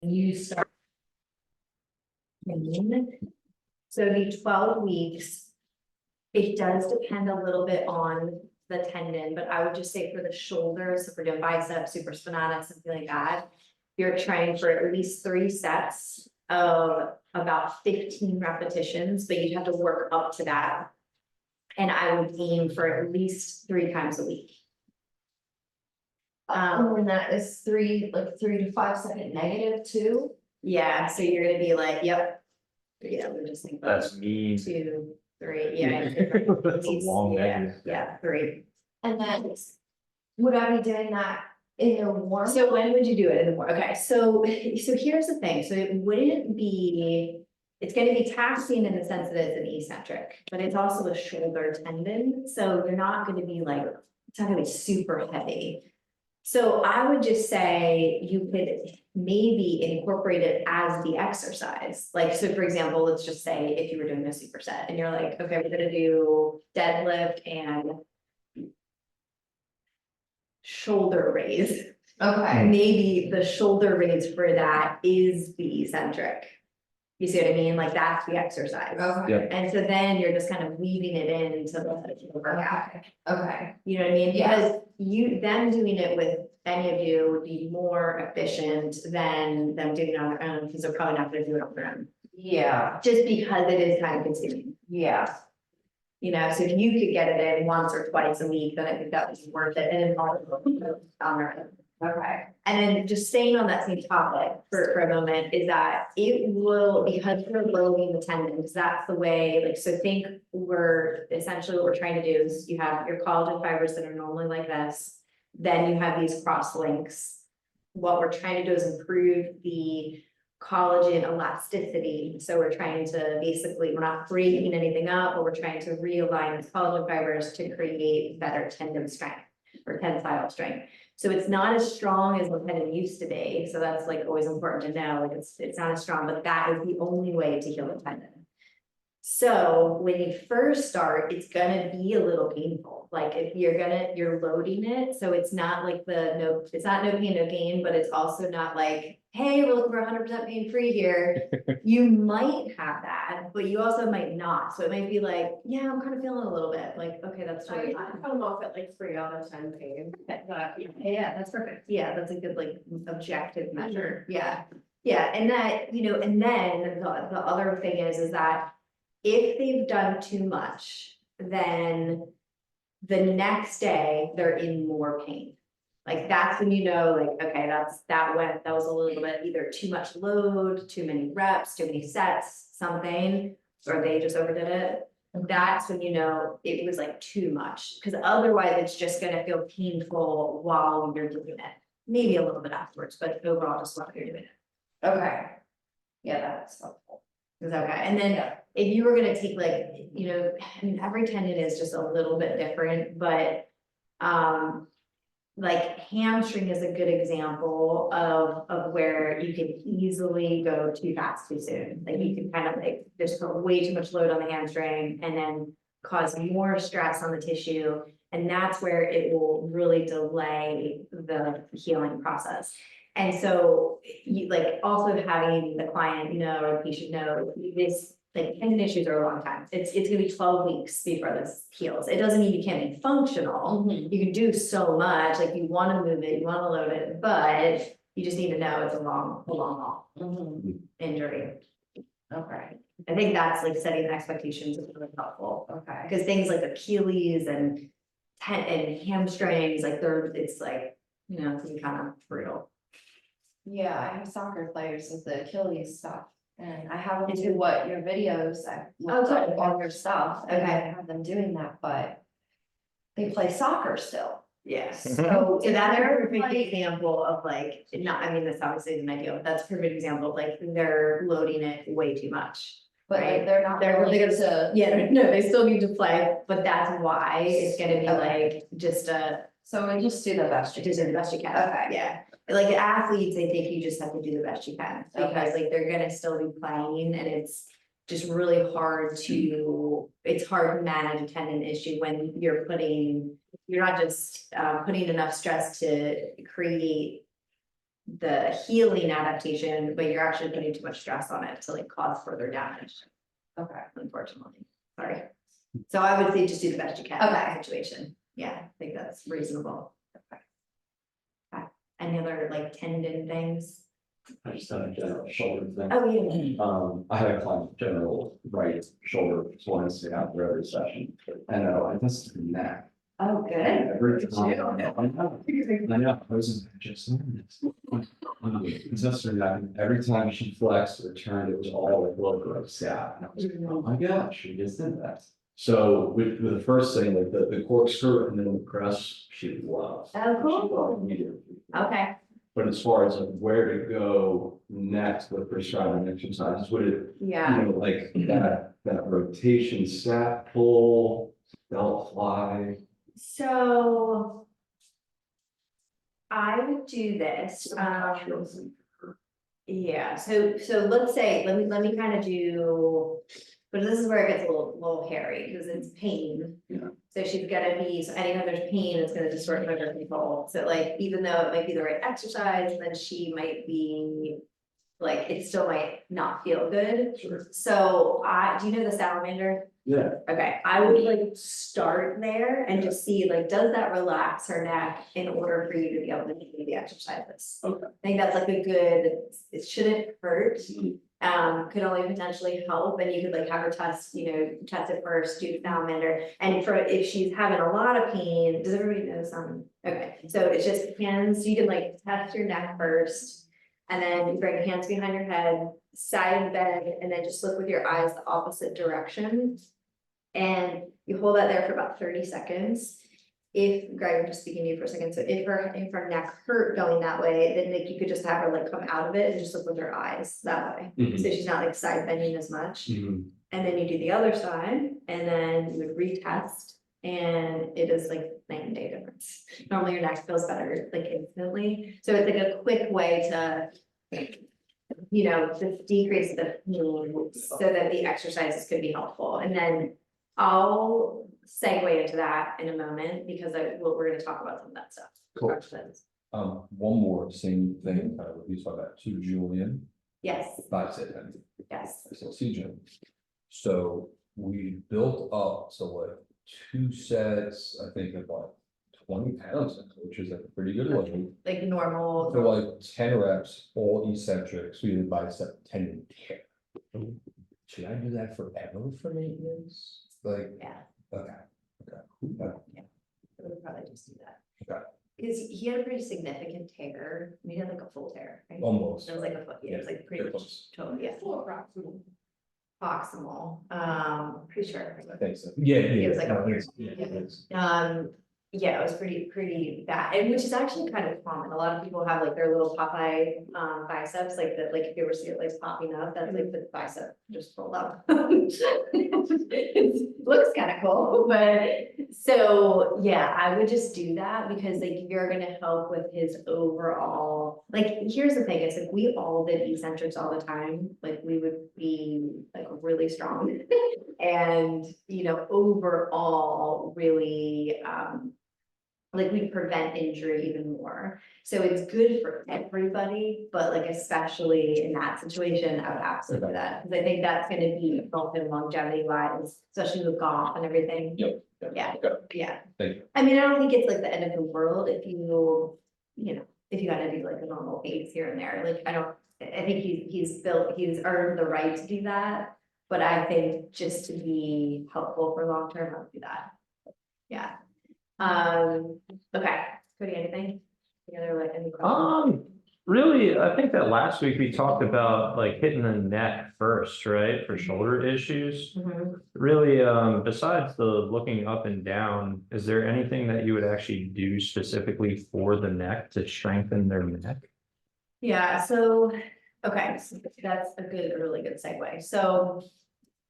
you start. So it'd be 12 weeks. It does depend a little bit on the tendon, but I would just say for the shoulders, if we're doing biceps, supraspinatus, something like that, you're trying for at least 3 sets of about 15 repetitions, but you'd have to work up to that. And I would aim for at least 3 times a week. And that is 3 to 5 second negative too. Yeah, so you're gonna be like, yep. Yeah, we're just thinking. That's mean. 2, 3, yeah. That's a long Yeah, negative. yeah, 3. And then would I be doing that in the warm? So when would you do it in the morning? Okay, so here's the thing, so it wouldn't be, it's gonna be taxing in the sense that it's an eccentric, but it's also a shoulder tendon, so you're not gonna be like, it's not gonna be super heavy. So I would just say you could maybe incorporate it as the exercise. Like, so for example, let's just say if you were doing a superset and you're like, okay, we're gonna do deadlift and shoulder raise. Okay, Maybe the shoulder raise for that is the eccentric. You see what I mean? Like that's the exercise. okay. Yeah. And so then you're just kind of weaving it into the workout. Okay, You know what I mean? Yeah. Because them doing it with any of you would be more efficient than them doing it on their own, because they're probably not gonna do it on their own. yeah, Just because it is time consuming, yeah, you know, so if you could get it in once or twice a week, then I think that was worth it, and then all on their own. okay, And then just staying on that same topic for a moment is that it will, because we're loading the tendons, that's the way, like, so think we're essentially what we're trying to do is you have your collagen fibers that are normally like this. Then you have these cross links. What we're trying to do is improve the collagen elasticity. So we're trying to basically, we're not breaking anything up, but we're trying to realign the collagen fibers to create better tendon strength or tensile strength. So it's not as strong as the tendon used to be. So that's like always important to know, like it's not as strong, but that is the only way to heal the tendon. So when you first start, it's gonna be a little painful. Like if you're loading it, so it's not like it's not no pain, no gain, but it's also not like, hey, we're looking for 100% pain free here. You might have that, but you also might not. So it might be like, yeah, I'm kind of feeling a little bit like, okay, that's totally fine. Come off at like 3 out of 10 pain. Yeah, that's perfect. Yeah, that's a good like objective measure. Yeah. Yeah, and that, you know, and then the other thing is that if they've done too much, then the next day they're in more pain. Like that's when you know, like, okay, that was a little bit either too much load, too many reps, too many sets, something, or they just overdid it. That's when you know it was like too much, because otherwise it's just gonna feel painful while you're doing it. Maybe a little bit afterwards, but overall just while you're doing it. okay. Yeah, that's helpful. Is that okay? And then if you were gonna take like, you know, I mean, every tendon is just a little bit different, but like hamstring is a good example of where you can easily go too fast too soon. Like you can kind of like, there's way too much load on the hamstring and then cause more stress on the tissue. And that's where it will really delay the healing process. And so you like also having the client know, or the patient know, this like tendon issues are a long time. It's gonna be 12 weeks before this heals. It doesn't mean you can't be functional. You can do so much, like you wanna move it, you wanna load it, but you just need to know it's a long haul injury. Okay, I think that's like setting expectations is really helpful. okay. Because things like Achilles and hamstrings, like it's like, you know, it's kind of brutal. Yeah, I have soccer players with the Achilles stuff, and I have them do what your videos, I looked Oh, up good. all your stuff, and I Okay. have them doing that, but they play soccer still. Yes. So So that's a they're perfect like, example of like, not, I mean, this obviously isn't ideal, but that's a perfect example of like, they're loading it way too much. but right? like, they're not They're willing gonna- to, Yeah, no, they still need to play, but that's why it's gonna be Okay. like, just so we just do the best you just do can. the best you can. Okay. Yeah, like athletes, I think you just have to do the best you can, because Okay. like they're gonna still be playing and it's just really hard to, it's hard to manage a tendon issue when you're not just putting enough stress to create the healing adaptation, but you're actually putting too much stress on it to like cause further damage, Okay. unfortunately, sorry. So I would say just do the best you can in that Okay. situation, yeah, I think that's reasonable. Okay. Any other like tendon things? I just had a general shoulder thing. Oh, yeah. I had a client with general right shoulder soreness after every session. And I just the neck. Oh, good. Every time. I know, I was just. It's just every time she flexed or turned, it was all like local scab. And I was like, oh my gosh, she just did that. So with the first thing, like the corkscrew and then the press, she loves. Oh, cool. She loved immediately. Okay, But as far as like where to go next with prescribing exercises, would it, yeah, like that rotation, stat pull, belt fly? so. I would do this, yeah, so let's say, let me kind of do. But this is where it gets a little hairy, because it's pain. Yeah. So she's gotta be, so anytime there's pain, it's gonna distort motor control, so like, even though it might be the right exercise, then she might be. Like, it still might not feel good, Sure. so do you know the salamander? Yeah. Okay, I would like start there and just see, like, does that relax her neck in order for you to be able to do the exercises? Okay. I think that's like a good, it shouldn't hurt, could only potentially help, and you could like have her test it first, do the salamander. And for, if she's having a lot of pain, does everybody know some? Okay, so it's just hands, you can like test your neck first. And then you bring your hands behind your head, side of the bed, and then just look with your eyes the opposite direction. And you hold that there for about 30 seconds. If, Greg, I'm just speaking to you for a second, so if her neck hurt going that way, then like you could just have her like come out of it and just look with her eyes that way. Mhm. So she's not like side bending as much. Mhm. And then you do the other side, and then you would retest. And it is like night and day difference. Normally your neck feels better like instantly, so it's like a quick way to. To decrease the pain so that the exercises could be helpful, and then I'll segue into that in a moment because we're gonna talk about some of that stuff. Cool. Questions? One more same thing, we saw that to Julian, Yes, yes, I still see Jim. So we built up to like 2 sets, I think of like 20 pounds, which is like a pretty good load. like normal. For like 10 reps, all eccentrics, we did bicep tendon tear. Should I do that forever for maintenance? Like, Yeah, okay. I would probably just do that. Okay. Cause he had a pretty significant tear, I mean, he had like a full tear, right? Almost. It was like a foot, yeah, it was like pretty Very much close. total, yeah. Proximal, pretty sure. I think so. Yeah. It was like a no, weird- it's- yeah, it is. Yeah, it was pretty bad, and which is actually kind of common, a lot of people have like their little Popeye biceps, like that, like if you ever see it like popping up, that's like the bicep just rolled up. It looks kind of cool, but, so, yeah, I would just do that, because like you're gonna help with his overall, like, here's the thing, it's like we all did eccentrics all the time, like we would be like really strong. And, overall, really, like we prevent injury even more. So it's good for everybody, but like especially in that situation, I would absolutely do that, because I think that's gonna be both in longevity wise, especially with golf and everything. Yep. Yeah. Okay. Yeah. Thank you. I mean, I don't think it's like the end of the world if if you gotta do like a normal pace here and there, like, I think he's earned the right to do that. But I think just to be helpful for long term, I would do that. Yeah. Okay, Cody, anything? Any other, like, any questions? Really, I think that last week we talked about like hitting the neck first, right, for shoulder issues. Mhm. Really, besides the looking up and down, is there anything that you would actually do specifically for the neck to strengthen their neck? Yeah, so, okay, so that's a really good segue, so.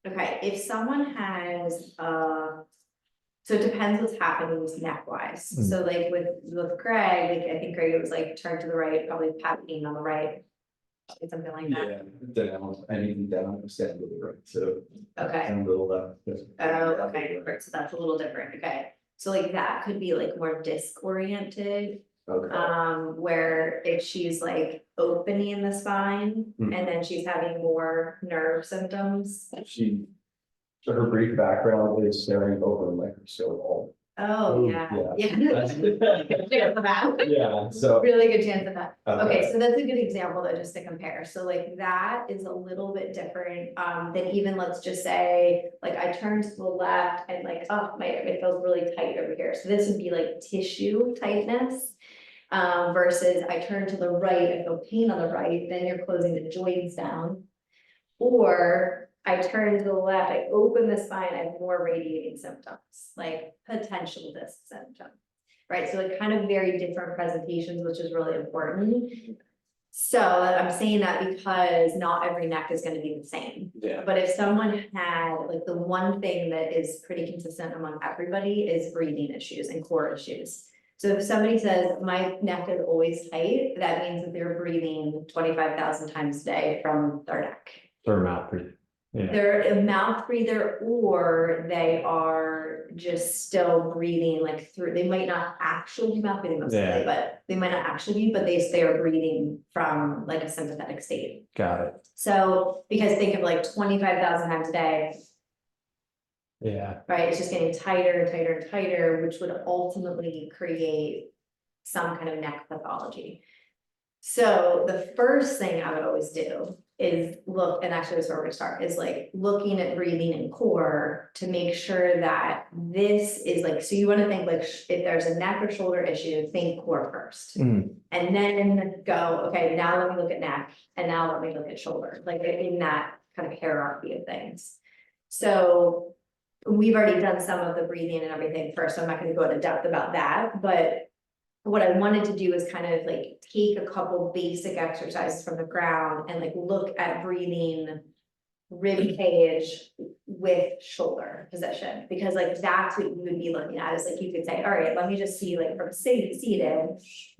Okay, if someone has, so it depends what's happening with neck wise, so like with Greg, like I think Greg was like turned to the right, probably pain on the right. Something like that, Yeah, down, anything down, stand with the right, so. okay, Down to the left. okay, right, so that's a little different, okay. So like that could be like more disc oriented, Okay. Where if she's like opening the spine Hmm. and then she's having more nerve symptoms. Her brief background is staring over a microscope all. Oh, yeah, yeah. Good chance of that. Yeah, so. Really good chance of that. Okay, so that's a good example though, just to compare. So like that is a little bit different, than even, let's just say, like I turn to the left and like, oh, it feels really tight over here. So this would be like tissue tightness. Versus I turn to the right, I feel pain on the right, then you're closing the joints down. Or I turn to the left, I open the spine, I have more radiating symptoms, like potential disc symptom. Right, so like kind of very different presentations, which is really important. So I'm saying that because not every neck is gonna be the same. Yeah. But if someone had, like the one thing that is pretty consistent among everybody is breathing issues and core issues. So if somebody says, my neck is always tight, that means that they're breathing 25,000 times a day from their neck. Or mouth breathing. Yeah, They're a mouth breather, or they are just still breathing like through, they might not actually be mouth breathing mostly, Yeah. but they might not actually be, but they are breathing from like a sympathetic state. got it. So, because think of like 25,000 times a day, Yeah, right, it's just getting tighter and tighter and tighter, which would ultimately create some kind of neck pathology. So the first thing I would always do is look, and actually that's where we're gonna start, is like looking at breathing and core to make sure that this is like, so you wanna think like, if there's a neck or shoulder issue, think core first. Mhm. And then go, okay, now let me look at neck, and now let me look at shoulder, like in that kind of hierarchy of things. So we've already done some of the breathing and everything first, so I'm not gonna go into depth about that, but what I wanted to do is kind of like take a couple basic exercises from the ground and like look at breathing rib cage with shoulder position, because like that's what you would be looking at, is like you could say, all right, let me just see like from seated,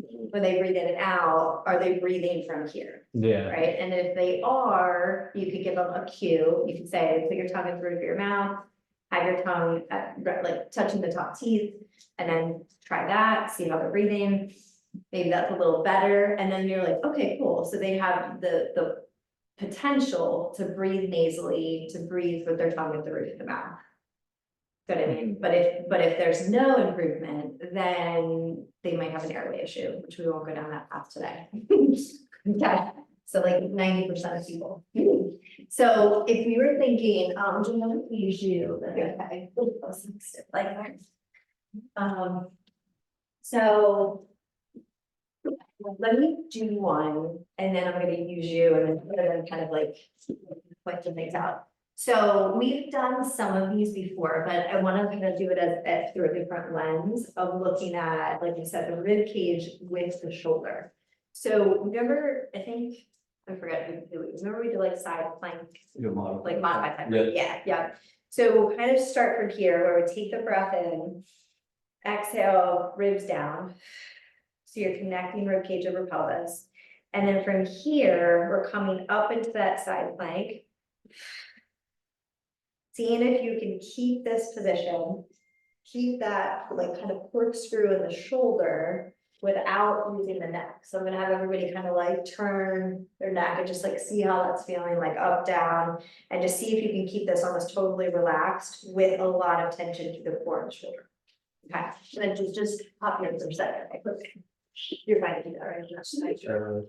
when they breathe in and out, are they breathing from here? yeah, Right, and if they are, you could give them a cue, you could say, put your tongue in the roof of your mouth, have your tongue like touching the top teeth, and then try that, see how they're breathing. Maybe that's a little better, and then you're like, okay, cool, so they have the potential to breathe nasally, to breathe with their tongue at the roof of the mouth. Got what I mean? But if there's no improvement, then they might have an airway issue, which we won't go down that path today. Okay, so like 90% of people. So if we were thinking, do you want to use you? Okay. Like, so let me do one, and then I'm gonna use you, and then kind of like point some things out. So we've done some of these before, but I want to kind of do it as through a different lens of looking at, like you said, the rib cage with the shoulder. So remember, I think, I forget who, remember we did like side plank, like modified type, yeah. So we'll kind of start from here, where we take the breath in, exhale, ribs down. So you're connecting rib cage over pelvis. And then from here, we're coming up into that side plank. Seeing if you can keep this position, keep that like kind of corkscrew in the shoulder without using the neck. So I'm gonna have everybody kind of like turn their neck and just like see how that's feeling, like up, down, and just see if you can keep this almost totally relaxed with a lot of tension to the core and shoulder. Okay, and then just pop your for a second. You're fine to do that, right? sure.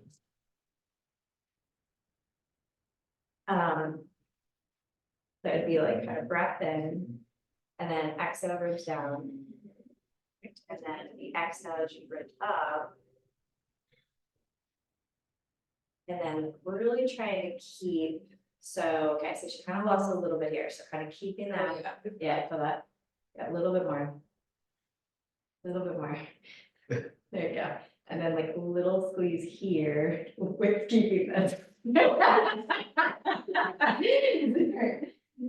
So it'd be like kind of breath in, and then exhale, ribs down. And then the exhale, as you ribs up. And then we're really trying to keep, so, okay, so she kind of lost a little bit here, so kind of keeping that, yeah, for that, yeah, a little bit more. A little bit more. There you go. And then like a little squeeze here with keeping this.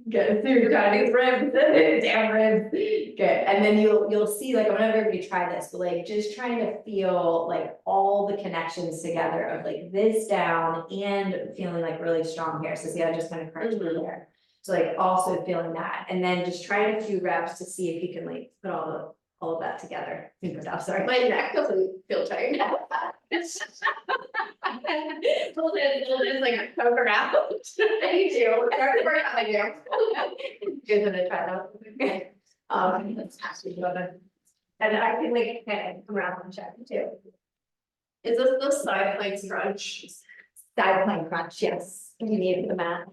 Good, so you're trying to ribs, damn ribs. Good, and then you'll see, like, I'm gonna have everybody try this, but like, just trying to feel like all the connections together of like this down and feeling like really strong here. So see, I just kind of crunched through there. So like also feeling that, and then just trying a few reps to see if you can like put all all of that together. Sorry. My neck doesn't feel tight. Hold it, like I poke around. I do, I do. You're gonna try that. That's actually better. And I can like kind of come around and check too. Is this the side plank scrunch? Side plank crunch, yes. You need the mat.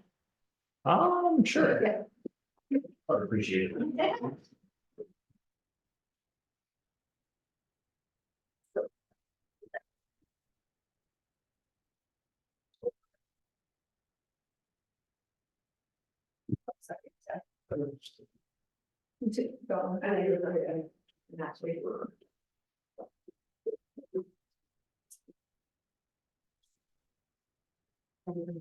Sure. Yeah. I'd appreciate it. Go, I know you're good. That's where you were. Really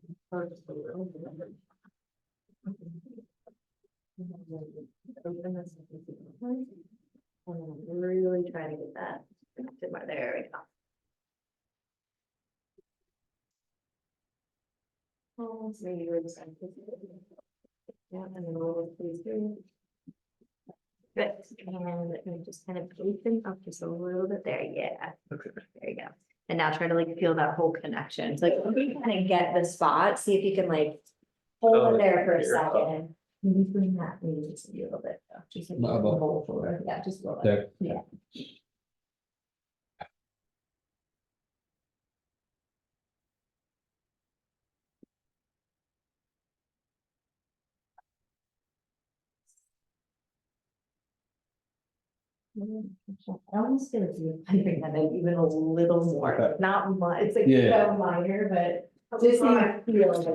trying to get that. There we go. Oh, so maybe we're just. Yeah, and then we'll please do. Good, and let me just kind of open up just a little bit there, yeah. Okay. There you go. And now try to like feel that whole connection. It's like, kind of get the spot, see if you can like hold it there for a here. second. Maybe bring that, maybe just a little bit, just like My the ball. whole floor, yeah, just a little bit, There. yeah. I almost feel like you, I think that maybe even a little more, Okay. not much, it's like Yeah. so minor, but just so I feel like.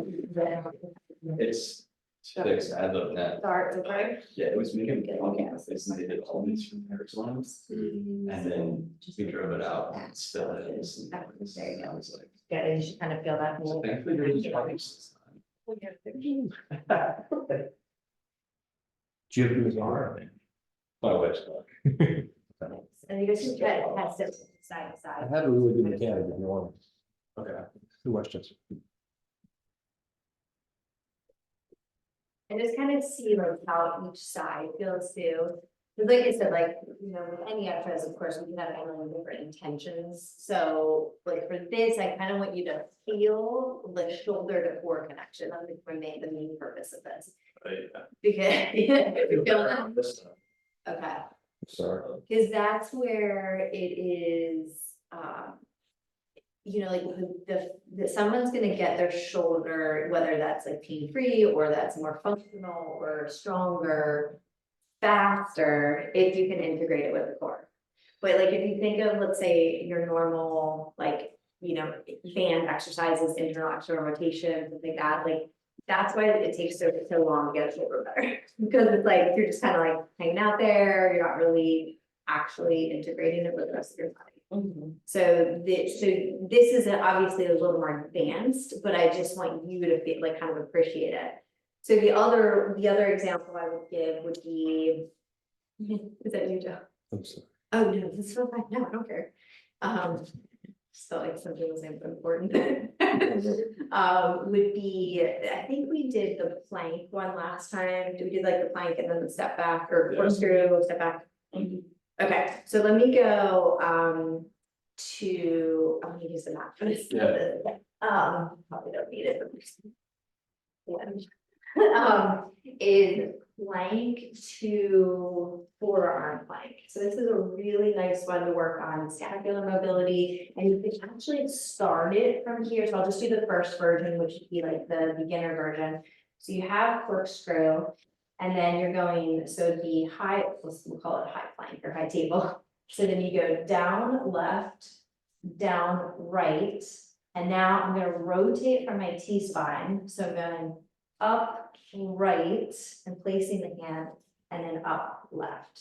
It's fixed as of now. Start, okay? Yeah, it was making me funky, it's like they did all these from Arizona, and then we drove it out, and still it is. There you go. I was like, Yeah, you should kind of feel that. so thankfully, you're just trying this time. Do you have his arm? My wife's car. And you guys should try to test it side to I side. have a really good mechanic if you want. Okay. Who Westchester? And just kind of see like how each side feels too. Because like I said, like, you know, with any extras, of course, we can have a million different intentions. So like for this, I kind of want you to feel the shoulder to core connection. That's like the main purpose of this. Because you feel that? Okay. Sorry. Because that's where it is, you know, like someone's gonna get their shoulder, whether that's like pain-free or that's more functional or stronger, faster, if you can integrate it with the core. But like, if you think of, let's say, your normal, like, you know, band exercises, internal external rotation, things like that, like, that's why it takes so long to get a shoulder better. Because it's like, you're just kind of like hanging out there, you're not really actually integrating it with the rest of your body. So this is obviously a little more advanced, but I just want you to feel like kind of appreciate it. So the other example I would give would be, is that you, Joe? I'm sorry. Oh, no, this is so fine, no, I don't care. So like something was important. Would be, I think we did the plank one last time. We did like the plank and then the step back or corkscrew, step back. Okay, so let me go, to, I'm gonna use the map for this. Probably don't need it. Yeah. Is plank to forearm plank. So this is a really nice one to work on scapular mobility, and you can actually start it from here. So I'll just do the first version, which would be like the beginner version. So you have corkscrew, and then you're going, so the high, we'll call it high plank or high table. So then you go down left, down right, and now I'm gonna rotate from my T-spine. So I'm going up right and placing the hand, and then up left.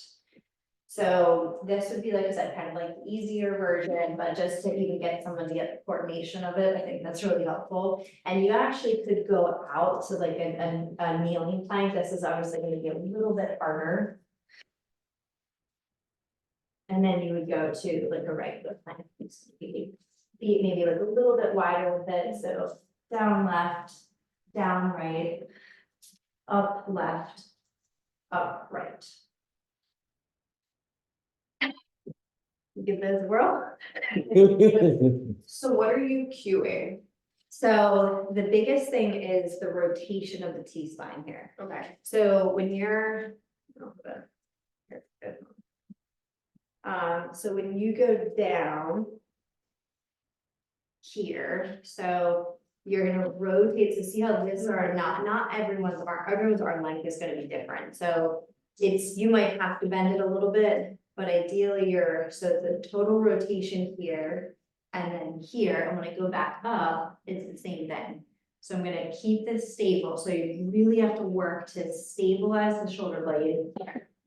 So this would be, like I said, kind of like the easier version, but just to even get someone to get the coordination of it, I think that's really helpful. And you actually could go out to like a kneeling plank. This is obviously going to be a little bit harder. And then you would go to like a regular plank, be maybe like a little bit wider with it. So down left, down right, up left, up right. Give those a whirl. So what are you queuing? So the biggest thing is the rotation of the T-spine here. Okay. So when you're. So when you go down. Here, so you're gonna rotate, so see how this are not everyone's arm length is gonna be different, so. You might have to bend it a little bit, but ideally so the total rotation here. And then here, and when I go back up, it's the same thing. So I'm gonna keep this stable, so you really have to work to stabilize the shoulder blade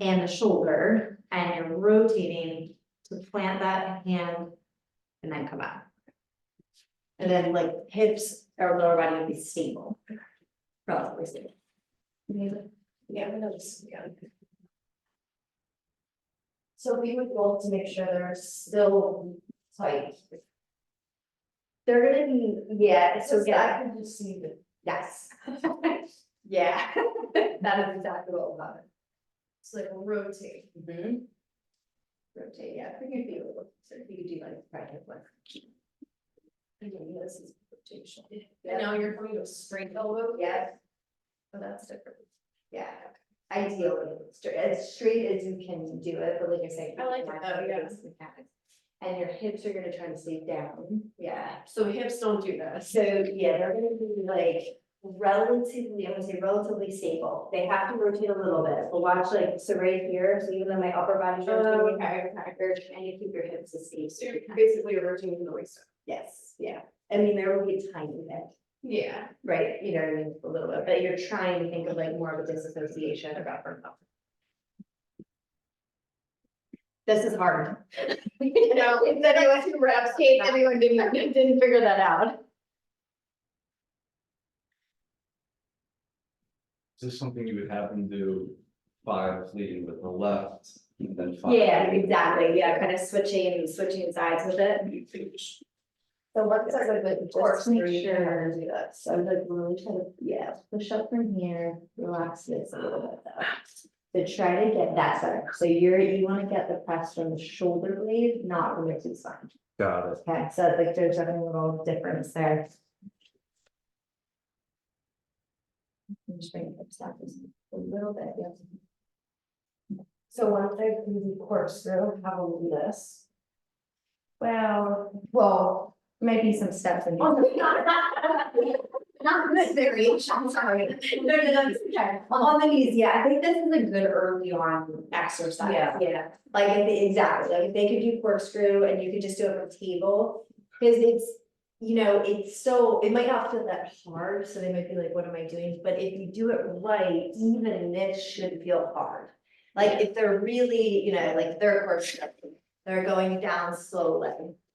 and the shoulder, and you're rotating to plant that hand and then come out. And then like hips or lower body will be stable, relatively stable. Yeah, I noticed, yeah. So we would go to make sure they're still tight. They're gonna be, yeah, so I yeah, can just see the. yes. Yeah, that is exactly what will happen. It's like rotate. Rotate, yeah, if you could be a little, so if you could do like private work. This is rotation. And now you're going to a straight elbow? Yeah. So that's different. Yeah, ideally, as straight as you can do it, but like I say. I like it though, yeah. Mechanics. And your hips are gonna try to stay down, yeah, So hips don't do this. so, yeah, they're gonna be like relatively, I'm gonna say relatively stable. They have to rotate a little bit, but watch like, so right here, so even though my upper body's rotating. Okay. You're trying to keep your hips as stable. So you're basically rotating the waist. Yes, yeah, I mean, there will be a tiny bit. Yeah. Right, you know what I mean, a little bit, but you're trying to think of like more of a disassociation of upper body. This is hard. You know, instead of 2 reps, Kate, everyone didn't figure that out. Is this something you would have them do 5 leading with the left and then 5? Yeah, exactly, yeah, kind of switching sides with it. So what's our good Just course make for you sure. to do that? So like really try to, yeah, push up from here, relax this a little bit though. So try to get that center, so you wanna get the press from the shoulder blade, not from your T-spine. Got it. Okay, so like there's definitely a little difference there. Just bring it up just a little bit, yeah. So once I do the corkscrew, how will we do this? Well, maybe some steps in. Not good variation, sorry. No, it's okay. On the knees, yeah, I think this is a good early on exercise. Yeah. Like, exactly, like if they could do corkscrew and you could just do it from table, cause it's. It's so, it might not feel that hard, so they might be like, what am I doing? But if you do it right, even this should feel hard. Like if they're really, like they're corkscrew, they're going down slowly,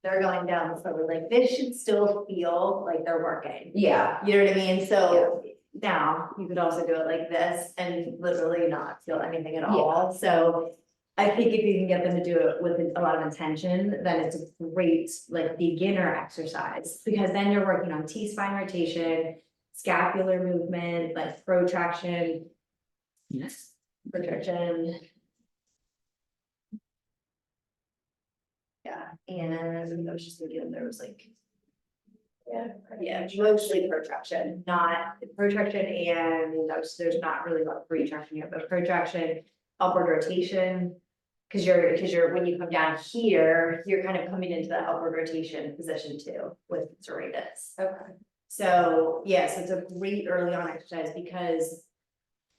like this should still feel like they're working. Yeah. You know what I mean? So now you could also do it like this and literally not feel anything at all. So I think if you can get them to do it with a lot of intention, then it's a great like beginner exercise, because then you're working on T-spine rotation, scapular movement, like protraction. Yes. Protraction. Yeah, and I was just thinking there was like. Yeah, mostly protraction, not protraction, and there's not really a lot of retraction here, but protraction, upward rotation. Cause you're, when you come down here, you're kind of coming into that upward rotation position too with serratus. Okay. So, yes, it's a great early on exercise because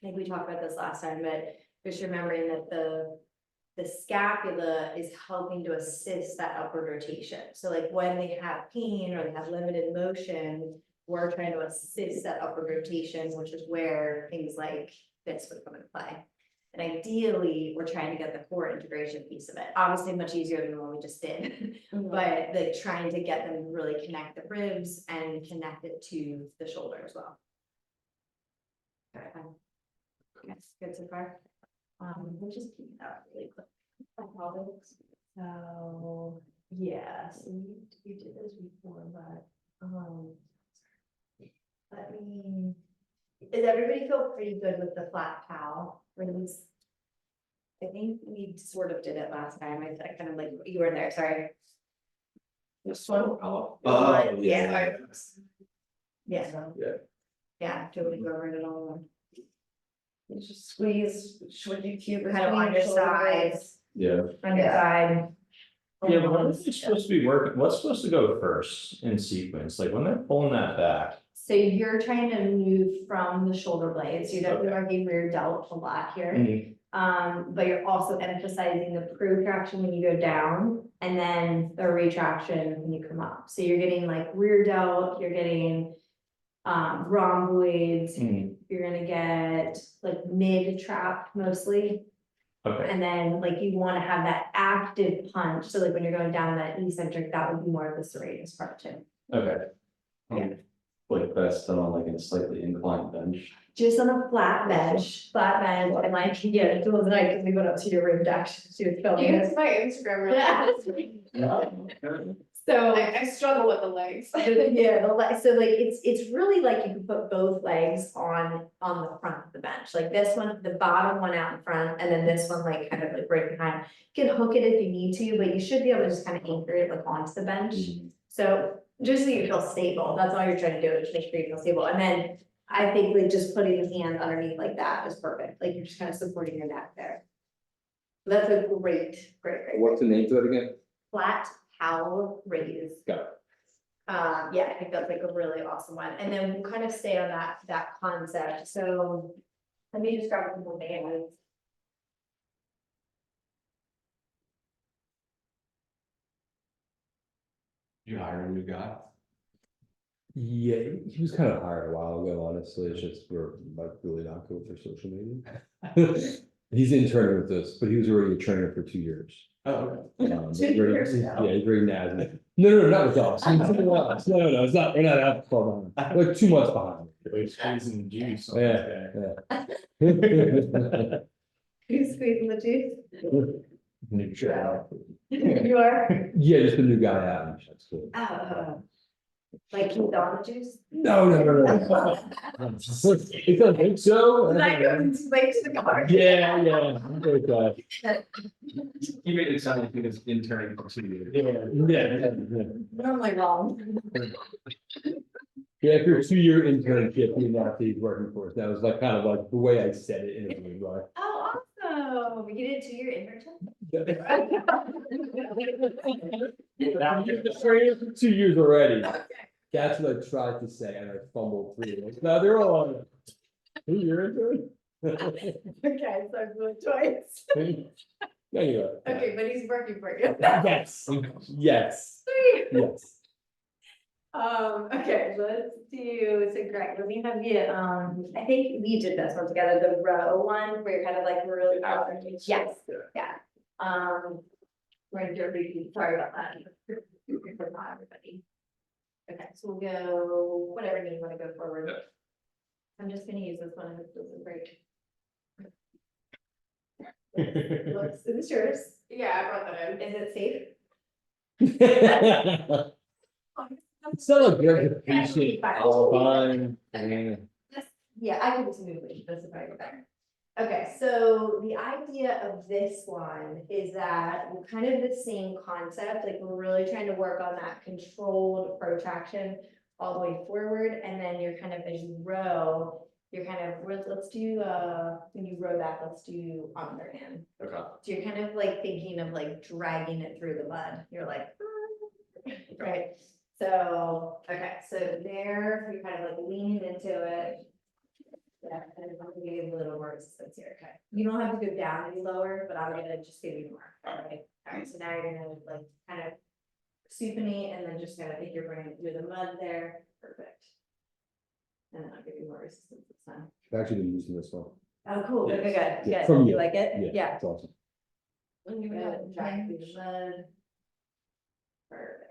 I think we talked about this last time, but just remembering that the scapula is helping to assist that upward rotation. So like when they have pain or they have limited motion, we're trying to assist that upward rotation, which is where things like this would come into play. And ideally, we're trying to get the core integration piece of it. Obviously, much easier than the one we just did, but like trying to get them to really connect the ribs and connect it to the shoulder as well. Okay, that's good so far. We'll just keep that really quick. So, yeah, so we did this before, but, does everybody feel pretty good with the flat towel release? I think we sort of did it last time, I kind of like, you were there, sorry. This one. Oh, Yeah. Yeah. Yeah. Yeah, totally go over it all. You just squeeze, would you cube Kind of on your sides, Yeah. underside. Yeah, but what's supposed to be working, what's supposed to go first in sequence, like when they're pulling that back? So you're trying to move from the shoulder blades, you're definitely working rear delt a lot here. But you're also emphasizing the protraction when you go down and then the retraction when you come up. So you're getting like rear delt, you're getting rhomboids, you're gonna get like mid trap mostly. Okay, And then like you wanna have that active punch, so like when you're going down that eccentric, that would be more of the serratus part too. okay. Yeah. Like best done on like in a slightly inclined bench. Just on a flat bench, and like, yeah, it was nice, because we went up to your room to actually do the You filming. can see my Instagram really. So. I struggle with the legs. Yeah, so like, it's really like you can put both legs on the front of the bench, like this one, the bottom one out in front, and then this one like kind of like right behind. You can hook it if you need to, but you should be able to just kind of anchor it like onto the bench. So just so you feel stable, that's all you're trying to do, is make sure you feel stable, and then I think like just putting the hand underneath like that is perfect, like you're just kind of supporting your neck there. That's a great. What's the name to it again? Flat cowl raise. Got it. Yeah, I think that's like a really awesome one, and then we'll kind of stay on that concept, so. Let me just grab a couple of bands. You hire a new guy? Yeah, he was kind of hired a while ago, honestly, it's just we're like really not good for social media. He's interning with us, but he was already a trainer for 2 years. Oh, Yeah, he's very nasty. No, not with us. No, it's not, we're not that far behind, like 2 months behind. okay. Squeezing the juice. on Yeah, that guy. yeah. Who's squeezing the juice? New trial. You are? Yeah, just a new guy out. That's cool. Like he's on the juice? No. It doesn't think so. That goes too late to the car. Yeah. Okay. You made it sound like he was interning for 2 years. Yeah. Normally wrong. Yeah, after a 2-year internship, he now he's working for us. That was like kind of like the way I said it in a way, right? Oh, awesome, you did 2-year internship? Now you're the trainer for 2 years already. That's what I tried to say, and I fumbled through it. Now they're all on it. 2-year intern? Okay, so I'm going twice. Anyway. Okay, but he's working for you. Yes. Okay, let's do, so Greg, let me have you, I think we did this one together, the row one, where you're kind of like really. Yes, yeah. We're gonna do a repeat, sorry about that. For not everybody. Okay, so we'll go, whatever you want to go forward. I'm just gonna use this one, and it doesn't break. Is this yours? Yeah, I brought that in. Is it safe? It's not like you're patient all the time. Yeah, I can just move it, this is probably better. Okay, so the idea of this one is that we're kind of the same concept, like we're really trying to work on that controlled protraction all the way forward, and then you're kind of, as you row, you're kind of, let's do, when you row that, let's do underhand. Okay. So you're kind of like thinking of like dragging it through the mud, you're like, right? So, okay, so there, you're kind of like leaning into it. Yeah, and I'm gonna give you a little more resistance here, okay? You don't have to go down any lower, but I'm gonna just give you more, alright, so now you're gonna like kind of supinate and then just kind of think you're bringing it through the mud there, perfect. And then I'll give you more resistance this time. I've actually been using this one. Oh, cool, good, Yeah, good, from you you. like it? Yeah, it's awesome. When you drag through the mud. Perfect.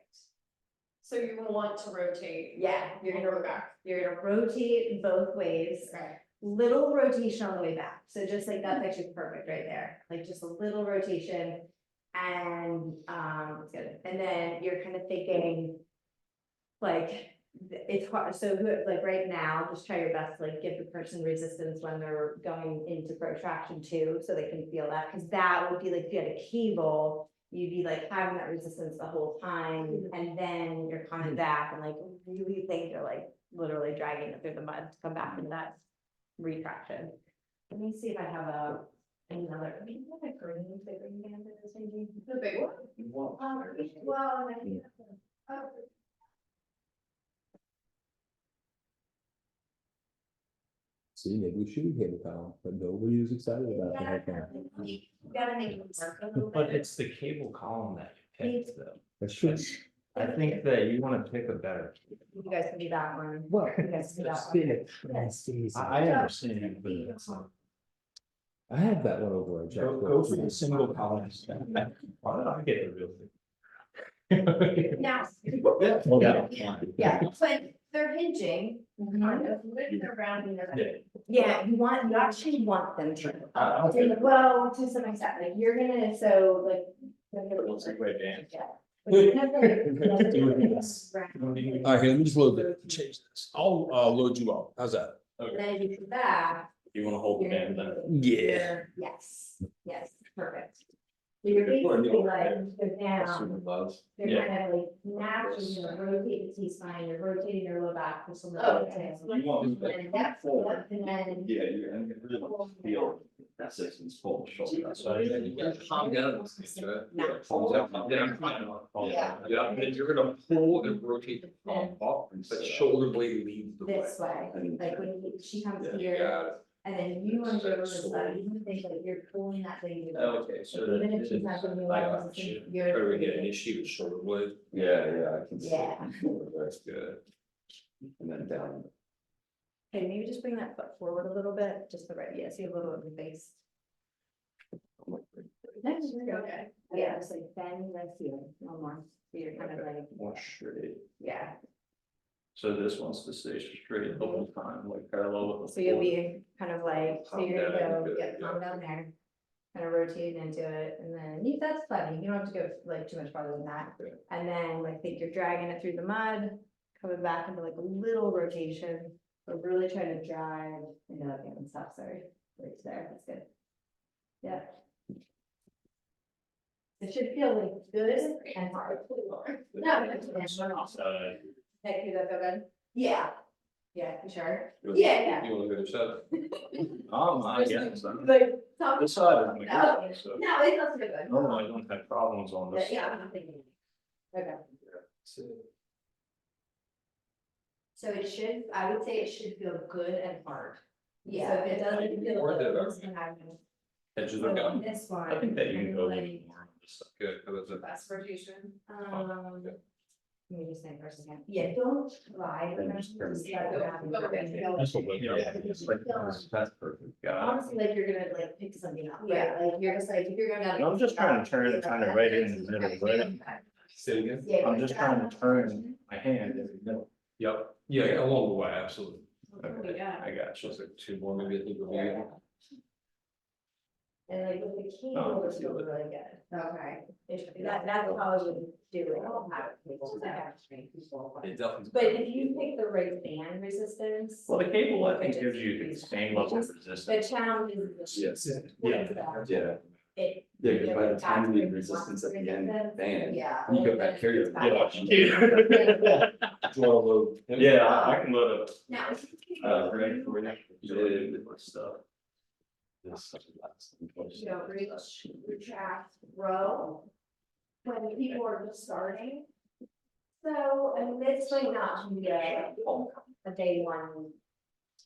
So you will want to rotate. Yeah, You're gonna go back. you're gonna rotate both ways. Okay. Little rotation on the way back, so just like that's actually perfect right there, like just a little rotation. And it's good, and then you're kind of thinking. Like, it's hard, so like right now, just try your best, to like give the person resistance when they're going into protraction too, so they can feel that, because that would be like, if you had a cable, you'd be like having that resistance the whole time, and then you're coming back and like really think you're like literally dragging it through the mud to come back into that retraction. Let me see if I have another, I mean, what a green, the green band that is maybe. The big one. Well, and I think that's See, maybe we should hit it down, but nobody was excited about that. You gotta make it work a little But bit. it's the cable column that you picked though. That's true. I think that you wanna pick a better. You guys can do that one. Well, You guys can do that one. I understand, but it's not. I have that one over on Jack. Go for the single column. Why did I get the real thing? Now, Yeah. yeah, But they're hinging, kind of, they're rounding their. yeah, you actually want them to. Okay. Well, to some extent, like you're gonna, so like. It's a great band. Yeah. But you're gonna, like, All right, here, let me just load the, change this. I'll, load you up. How's that? And then if you come back. You wanna hold the you're band gonna then? be- Yeah. Yes, yes, perfect. So you're basically like, go down. They're Yeah. kind of like naturally, rotate the T-spine, you're rotating your low back. for some Oh, rotation. You want And then that's forward, and then. Yeah, you're gonna really feel that distance pull the shoulder. So you gotta Calm down. Yeah, Now. calm down. Then I'm trying to. Yeah. Yeah, and then you're gonna pull and rotate the palm up, but shoulder blade leads the way. This way, like when she comes Yeah, here, Got it. and then you want to go to this side, you think like you're pulling that thing. Okay, so. Even if she's not giving you I levels, got you. you're- Try to get an issue with shoulder blade. Yeah, I can see. Yeah. That's good. And then down. Okay, maybe just bring that foot forward a little bit, just the right, yeah, see a little of the face. Next, Okay. yeah, just like bend right here, no more, so you're kind of like, More straight. yeah, So this wants to stay straight the whole time, like parallel with the. so you'll floor. be kind of like, so Calm you're gonna down, go, good, yeah, calm down there. Kind of rotate into it, and then that's plenty, you don't have to go like too much farther than that. Okay. And then like think you're dragging it through the mud, coming back into like a little rotation, but really trying to drive, into that and stop, sorry, right there, that's good. Yeah. It should feel like good and hard. No, that's Thank you, that feel good? Yeah. Yeah, you sure? Yeah. You wanna go to side? I guess. Like, top. This side is my No, good, so no, it doesn't feel good. normally I don't have problems on this. Yeah, side. I'm thinking. Okay. So it should, I would say it should feel good and hard. Yeah. So if it doesn't feel Or good, the- it's gonna happen. Edges So are on gone. this one. I think that you can go a like, little more on this side. Good, that was a. Fast rotation. Let me just think for a second. Yeah, don't try. to remember to see how it happens. That's what we- yeah, it's like- That's perfect. Got Honestly, like you're gonna like pick something up, Yeah. right? Like you're just like, if you're going down. And I'm just trying to turn it kind of right in the middle, right? Say it again? Yeah, I'm just trying to turn my hand in the middle. Yep, yeah, along the way, absolutely. Okay, Yeah. I got you. Just like two more, maybe a little bit. And like with the key, Oh, it's still good. really good. Okay. That's how I would do it. I'll have people that. It definitely. But if you pick the right band resistance. Well, the cable, I think, gives you the same level of The resistance. challenge is. Yes. Yeah. Yeah. It. Yeah, because by the time you need resistance at the end, band, Yeah. you go back here. Yeah, I can load up, Now. right, for you. Stuff. You know, reach, retract, row. When people are just starting. So, I mean, it's like not to be a day one.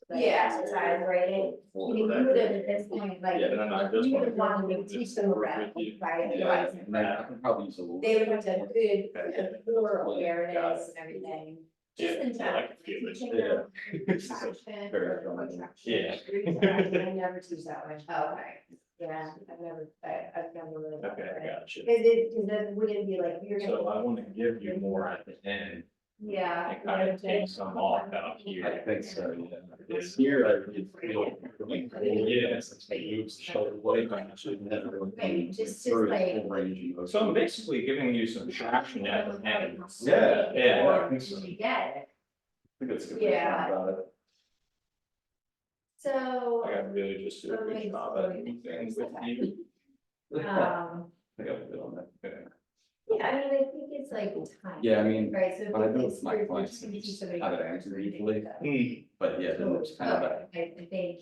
like, Yeah. Exercise, right? I mean, you would have at this point, like, Yeah, no, this you would one. have wanted to teach them around, right? Yeah, and I can probably use a little. They would have to have good core awareness and everything. Just in Yeah, I time. like to feel it, Teaching yeah. them Retraction Very or strong. contraction. Yeah. I never teach that way. Okay. Yeah, I've never really. Okay, I got you. Cause that wouldn't be like, you're So I gonna. want to give you more at the end Yeah. and kind of take some off out here. I think so, yeah. It's here, I really feel like, yes, it's like moves the shoulder blade. I should never really- Maybe just Through like. the full range of motion. So I'm basically giving you some traction at the end. Yeah. Yeah, I Or think so. you get it. think it's good. Yeah. About it. So. I got really just do a good job at doing things with you. Um, I got a bit on that. yeah, I mean, I think it's like time. Yeah, I mean, Right, so. when I if do it it's- with my you're clients, just I just somebody have it else, answered something easily. like that. But yeah, then it's kind of that. I think.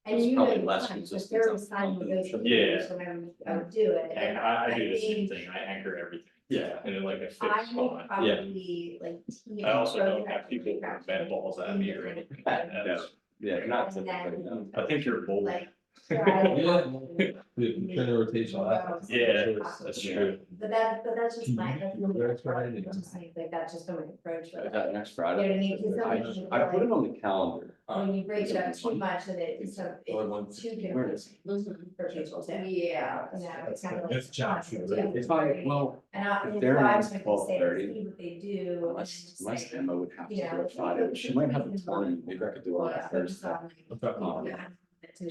It's And you probably know, less fine, resistance There on was time to something. go through Yeah. this when I would do it. And I do the same think thing, I anchor everything. Yeah. And then like a fixed I would spot. probably like. I also don't have people with bed balls at me or anything. That's- Yeah, not And then- typically, no. I think you're bold. Like. Yeah. The kind of rotation. Yeah, that's true. But that's just my. Do you do that Friday? Like, that's just my approach. Is that next Friday? You know what I mean? 'Cause I put it on the calendar. When you break it up too much, then it's Or one- too where different is it? for people too. Yeah. It's kind of like. That's Josh, If I, well, And I, if and they're so I on was gonna say, 12:30, see what they do. unless Emma would have to You know, do it Friday, but she might have a tournament, maybe I could do it on Yeah, Thursday.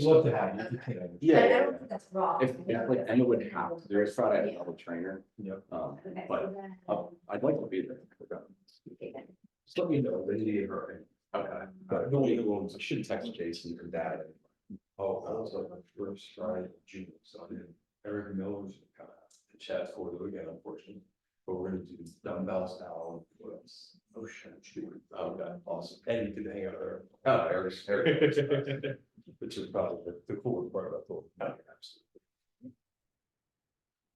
Love to have you. But I Yeah, don't think that's wrong. if like Emma would have to, there is Friday, I have a double trainer, Yep. Okay, but so then- I'd like to be there. okay, then. Just let me know, they need her. Okay. But no one knows, I should text Jason or Dad. Oh, I was on my first Friday in June, so I did Eric Miller's kind of the chat for the weekend, unfortunately. But we're gonna do dumbbells now, what else? Oh shit, oh god, awesome, and you can hang out there. Oh, Eric. Which is probably the coolest part about the whole.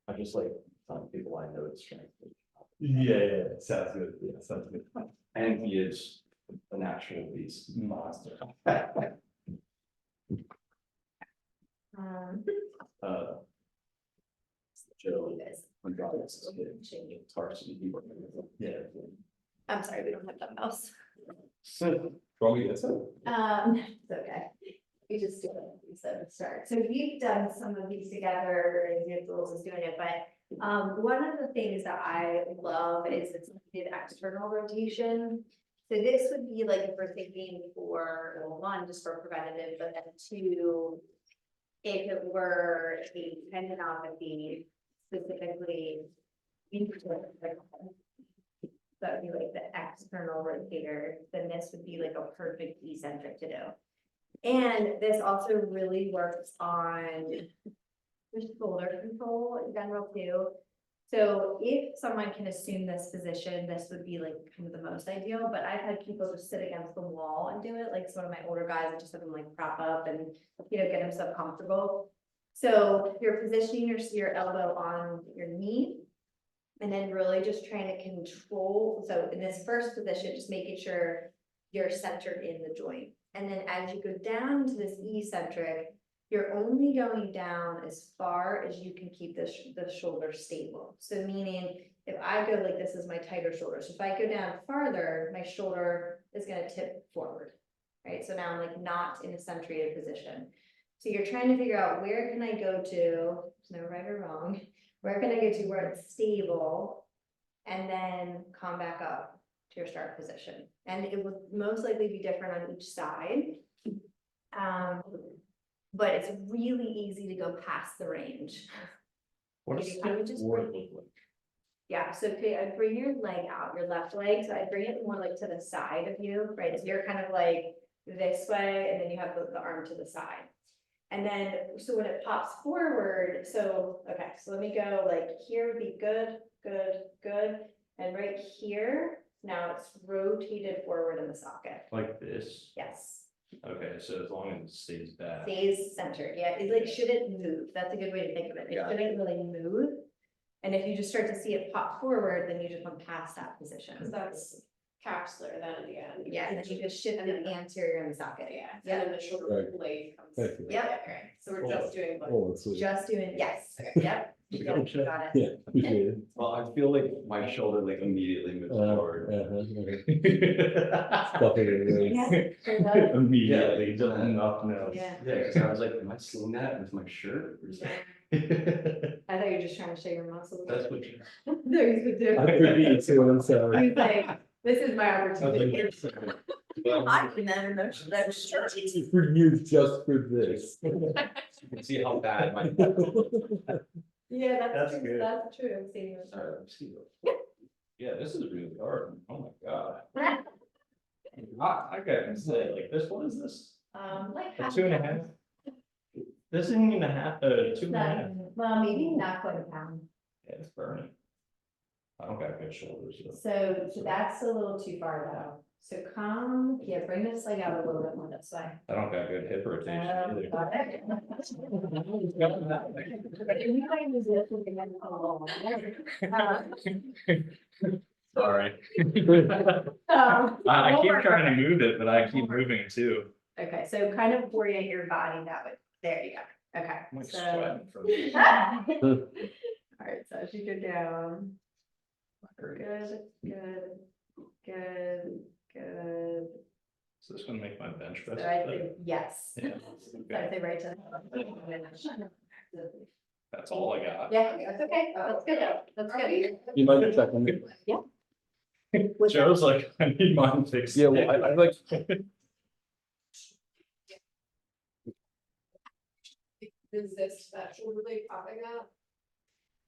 I just like telling people I know it's strength. Yeah, sounds good, yeah, sounds good. And he is an actual beast monster. Uh, Joe, You guys. when God was a kid, Tarsy, he worked with him. Yeah. I'm sorry, we don't have dumbbells. Probably, that's it. It's okay. We just do it, we said to start. So we've done some of these together, and Nichols is doing it, but one of the things that I love is it's the external rotation. So this would be like if we're thinking for, well, one, just for preventative, but then two, if it were a tendinopathy specifically. That would be like the external rotator, then this would be like a perfect eccentric to do. And this also really works on the shoulder control in general too. So if someone can assume this position, this would be like kind of the most ideal, but I've had people just sit against the wall and do it, like some of my older guys, I just have them like prop up and, you know, get themselves comfortable. So you're positioning your elbow on your knee. And then really just trying to control, so in this first position, just making sure you're centered in the joint. And then as you go down to this eccentric, you're only going down as far as you can keep the shoulder stable. So meaning, if I go like this is my tighter shoulder, so if I go down farther, my shoulder is gonna tip forward, right? So now I'm like not in a centrated position. So you're trying to figure out where can I go to, there's no right or wrong, where can I go to where it's stable, and then come back up to your start position. And it would most likely be different on each side. But it's really easy to go past the range. What does I would the just board bring- look like? Yeah, so if I bring your leg out, your left leg, so I bring it more like to the side of you, right? So you're kind of like this way, and then you have the arm to the side. And then, so when it pops forward, so, okay, so let me go like here would be good, good, good. And right here, now it's rotated forward in the socket. Like this? Yes, Okay, so as long as it stays back. stays centered. Yeah, it like shouldn't move. That's a good way to think of it. It Yeah. shouldn't really move. And if you just start to see it pop forward, then you just went past that position. So that's capsular then at the end. Yeah, and then you just shift it anterior in the socket. Yeah, Yeah. and then the shoulder Right. blade comes. Thank you. Yep. Yeah, right. So we're just doing like. Oh, that's it. Just doing, yes, yep. You got it, you got it. Yeah, appreciate it. Well, I feel like my shoulder like immediately moves forward. Stuff it in Yeah, there. so that- Immediately, just enough now. yeah. Yeah, cause I was like, am I seeing that with my shirt? Or is that- I thought you were just trying to show your muscles. That's what you. No, you could I do. could be too, I'm sorry. He's like, this is my opportunity. Well, I can never know that shirt. For you, just for this. You can see how bad my. Yeah, That's that's true, good. that's true, I'm seeing it. Sorry, I'm seeing Yeah, this is really hard. Oh my god. I gotta say, like, this, what is this? Like. A half 2.5? This isn't even a half, 2.5. Well, maybe not quite a pound. Yeah, it's burning. I don't got good shoulders, so. So that's a little too far though. So come, yeah, bring this leg out a little bit more this way. I don't got good hip rotation either. Got it? We might use this when we get a little more. Sorry. Um, I keep trying to move it, but I keep moving it too. Okay, so kind of orient your body that way. There you go. Okay. I'm like So. sweating from. All right, so as you go down. Good, good, good, good. So this gonna make my bench press. So I think, yes. Yeah. So I'd say right to the. That's all I got. Yeah, that's okay. That's good. That's good. You might have checked on me. With that- Joe's like, I need mine fixed. Yeah, well, I like, Is this that shoulder blade popping up?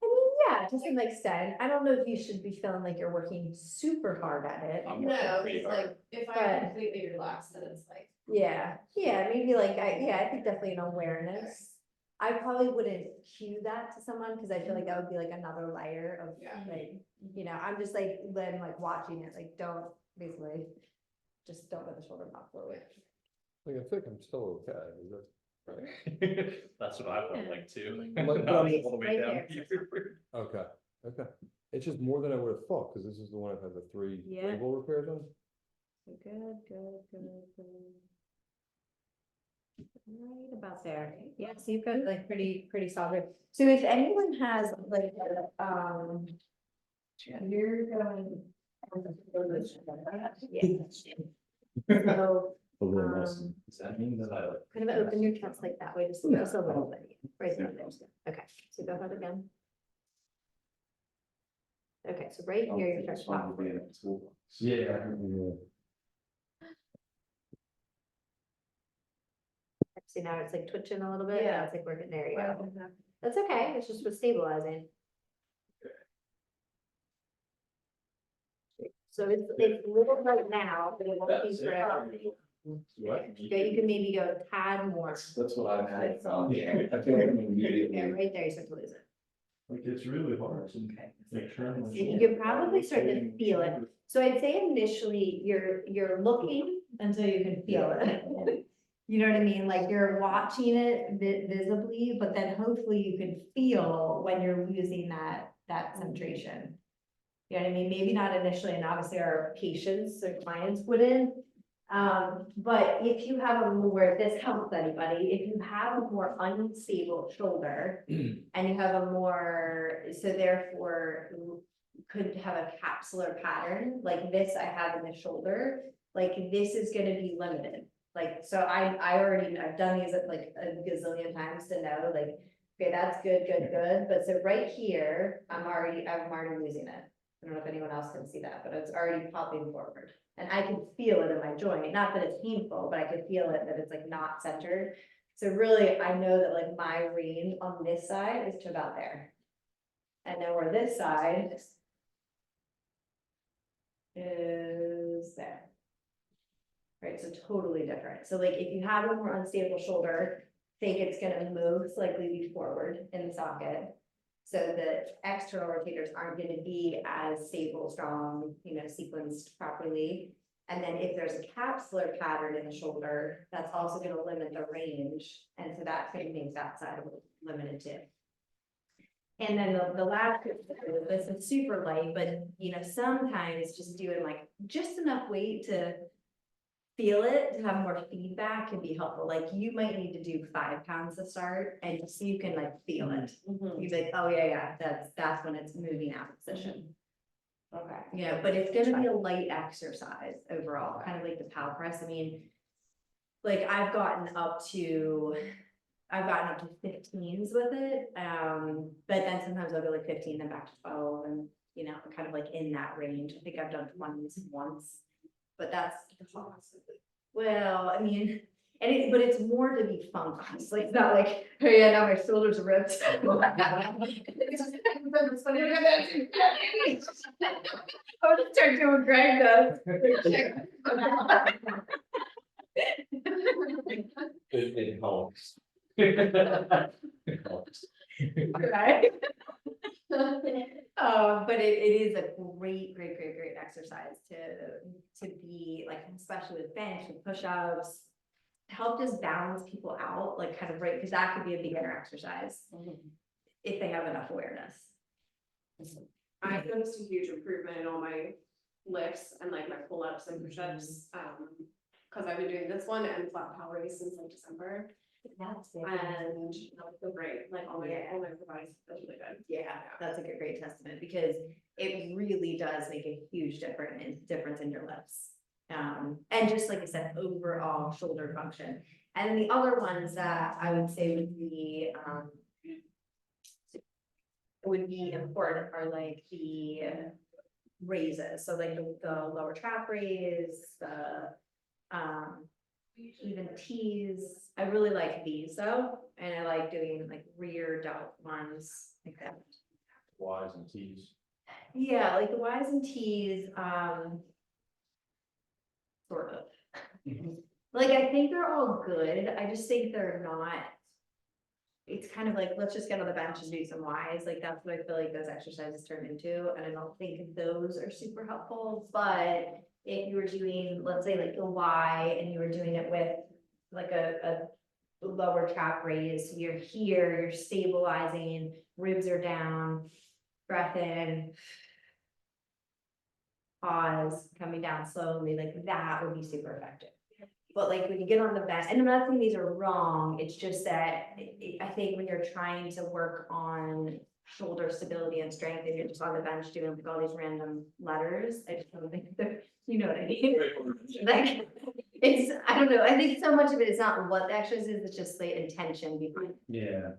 I mean, yeah, to some extent. I don't know if you should be feeling like you're working super hard at it. I'm No, working pretty it's hard. like, if But- I completely relax, then it's like. Yeah, maybe like, I think definitely an awareness. I probably wouldn't cue that to someone, because I feel like that would be like another layer of Yeah. like, I'm just like, then like watching it, like, don't, basically. Just don't let the shoulder pop forward. I think I'm still okay. Is that- That's what I felt like too. Like, Not all the way right down there. here. Okay, okay. It's just more than I would have thought, because this is the one I've had the three Yeah. label repairs on. So good. Right about there. Yeah, so you've got like pretty solid. So if anyone has like, you're going. Yeah. So, A little less. Does that mean that I like? kind of open your chest like that way, just a little bit, right there. Okay, so go ahead again. Okay, so right here, you're trying to pop forward. Yeah. See, now it's like twitching a little bit. Yeah. Now it's like working, there you go. That's okay, it's just with stabilizing. So it's little right now, but it won't be forever. What? Yeah, you can maybe go a tad more. That's what I've had. Yeah, I feel like I'm immediately. Yeah, right there, you start to lose it. Like, it's really hard to make sure. I'm- You can probably start to feel it. So I'd say initially, you're looking until you can feel it. You know what I mean? Like you're watching it visibly, but then hopefully you can feel when you're losing that centration. You know what I mean? Maybe not initially, and obviously our patients or clients wouldn't. But if you have a more, if this helps anybody, if you have a more unstable shoulder and you have a more, so therefore could have a capsular pattern, like this I have in the shoulder, like this is gonna be limited. Like, so I've done these like a gazillion times to know, like, okay, that's good. But so right here, I'm already losing it. I don't know if anyone else can see that, but it's already popping forward. And I can feel it in my joint, not that it's painful, but I can feel it that it's like not centered. So really, I know that like my range on this side is to about there. And then where this side is there. Right, so totally different. So like if you have a more unstable shoulder, think it's gonna most likely be forward in the socket. So the external rotators aren't gonna be as stable, strong, sequenced properly. And then if there's a capsular pattern in the shoulder, that's also gonna limit the range. And so that's gonna make that side limited too. And then the last, this is super light, but sometimes just doing like just enough weight to feel it, to have more feedback can be helpful. Like you might need to do 5 pounds to start and just so you can like feel it. You're like, oh yeah, that's when it's moving out of position. Okay. But it's gonna be a light exercise overall, kind of like the power press. I mean, like I've gotten up to 15s with it. But then sometimes I'll go like 15 and back to 12 and kind of like in that range. I think I've done 20s once. But that's, well, I mean, but it's more to be fun, like, it's not like, oh yeah, now my shoulders are ripped. I would start doing Greg does. It helps. It helps. Right? But it is a great exercise to be like, especially with bench and push-ups. Help just balance people out, like kind of right, because that could be a beginner exercise. If they have enough awareness. I've noticed a huge improvement in all my lifts and like my pull-ups and push-ups, cause I've been doing this one and flat power race since like December. And I feel great, like all my bodies feels really good. Yeah, that's a great testament, because it really does make a huge difference in your lifts. And just like I said, overall shoulder function. And the other ones that I would say would be important are like the raises, so like the lower trap raise, the even tees. I really like these though, and I like doing like rear delt ones like that. Ys and Ts. Yeah, like the Ys and Ts, sort of. Like, I think they're all good, I just think they're not. It's kind of like, let's just get on the bench and do some Ys, like that's what I feel like those exercises turn into, and I don't think those are super helpful, but if you were doing, let's say like a Y and you were doing it with like a lower trap raise, you're here, you're stabilizing, ribs are down, breath in, pause, coming down slowly, like that would be super effective. But like when you get on the bench, and I'm not saying these are wrong, it's just that I think when you're trying to work on shoulder stability and strength, and you're just on the bench doing like all these random letters, I just don't think that, you know what I mean? Like, it's, I don't know, I think so much of it is not what the exercise is, it's just the intention behind, Yeah,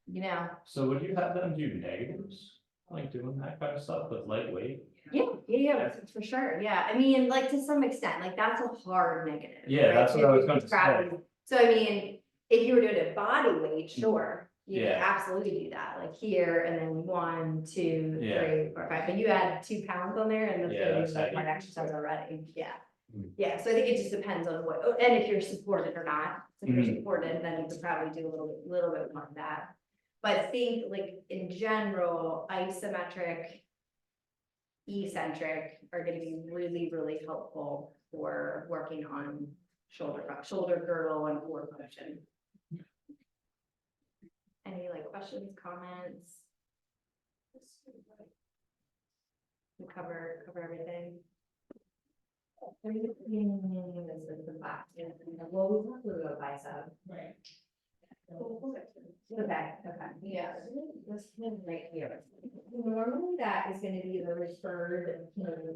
you know? so would you have them do negatives, like doing that kind of stuff with lightweight? Yeah, for sure, yeah, I mean, like to some extent, like that's a hard negative. Yeah, right? that's what I was gonna It's gravity. So I mean, if you were doing a body weight, sure, you could Yeah. absolutely do that, like here, and then 1, 2, Yeah. 3, 4, 5, but you add 2 pounds on there and that's Yeah, gonna that's be like heavy. one exercise already, yeah. Mm. Yeah, so I think it just depends on what, and if you're supported or not, if you're Mhm. supported, then you could probably do a little bit more of that. But I think like in general, isometric, eccentric are gonna be really helpful for working on shoulder girdle and core function. Any like questions, comments? We cover everything. This is the back. Well, we talked a little about bicep. Right. Okay, yeah, this one right here. Normally that is gonna be the referred